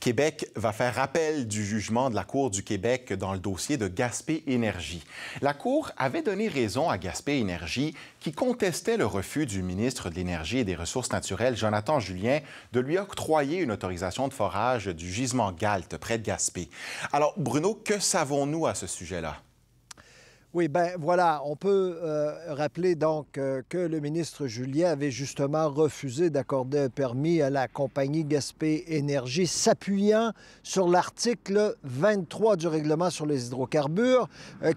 Québec va faire appel du jugement de la Cour du Québec dans le dossier de Gaspé Énergie. La Cour avait donné raison à Gaspé Énergie qui contestait le refus du ministre de l'Énergie et des Ressources naturelles, Jonathan Julien, de lui octroyer une autorisation de forage du gisement Galt près de Gaspé. Alors, Bruno, que savons-nous à ce sujet-là? Oui, bien voilà, on peut rappeler donc que le ministre Julien avait justement refusé d'accorder un permis à la compagnie Gaspé Énergie, s'appuyant sur l'article 23 du règlement sur les hydrocarbures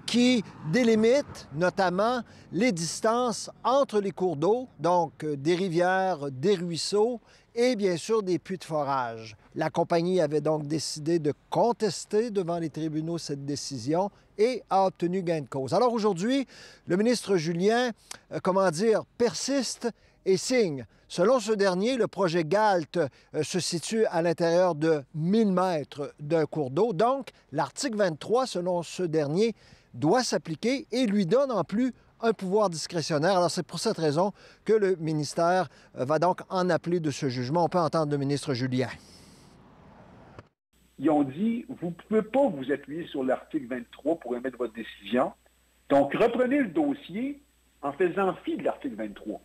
qui délimite notamment les distances entre les cours d'eau, donc des rivières, des ruisseaux et bien sûr des puits de forage. La compagnie avait donc décidé de contester devant les tribunaux cette décision et a obtenu gain de cause. Alors aujourd'hui, le ministre Julien, persiste et signe. Selon ce dernier, le projet Galt se situe à l'intérieur de 1000 mètres d'un cours d'eau. Donc, l'article 23, selon ce dernier, doit s'appliquer et lui donne en plus un pouvoir discrétionnaire. Alors, c'est pour cette raison que le ministère va donc en appeler de ce jugement. On peut entendre le ministre Julien. Ils ont dit, vous ne pouvez pas vous appuyer sur l'article 23 pour émettre votre décision. Donc, reprenez le dossier en faisant fi de l'article 23.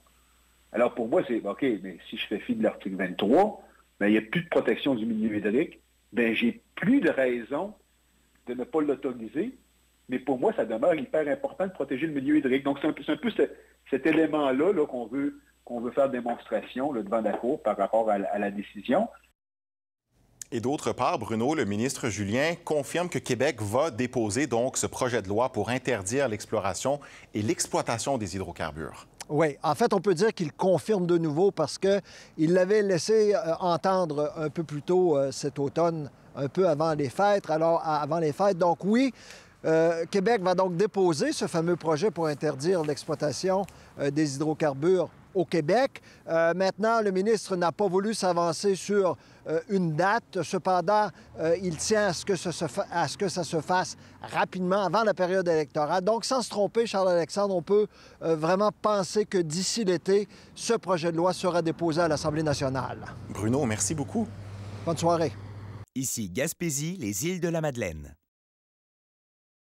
Alors, pour moi, c'est, OK, mais si je fais fi de l'article 23, bien, il n'y a plus de protection du milieu hydrique, bien, j'ai plus de raison de ne pas l'autoriser. Mais pour moi, ça demeure hyper important de protéger le milieu hydrique. Donc, c'est un peu cet élément-là là, qu'on veut faire démonstration là, devant la Cour par rapport à la décision. Et d'autre part, Bruno, le ministre Julien confirme que Québec va déposer donc ce projet de loi pour interdire l'exploration et l'exploitation des hydrocarbures. Oui, en fait, on peut dire qu'il confirme de nouveau parce qu'il l'avait laissé entendre un peu plus tôt cet automne, un peu avant les fêtes. Donc oui, Québec va donc déposer ce fameux projet pour interdire l'exploitation des hydrocarbures au Québec. Maintenant, le ministre n'a pas voulu s'avancer sur une date. Cependant, il tient à ce que ça se fasse rapidement avant la période électorale. Donc, sans se tromper, Charles-Alexandre, on peut vraiment penser que d'ici l'été, ce projet de loi sera déposé à l'Assemblée nationale. Bruno, merci beaucoup. Bonne soirée. Ici Gaspésie, les îles de la Madeleine.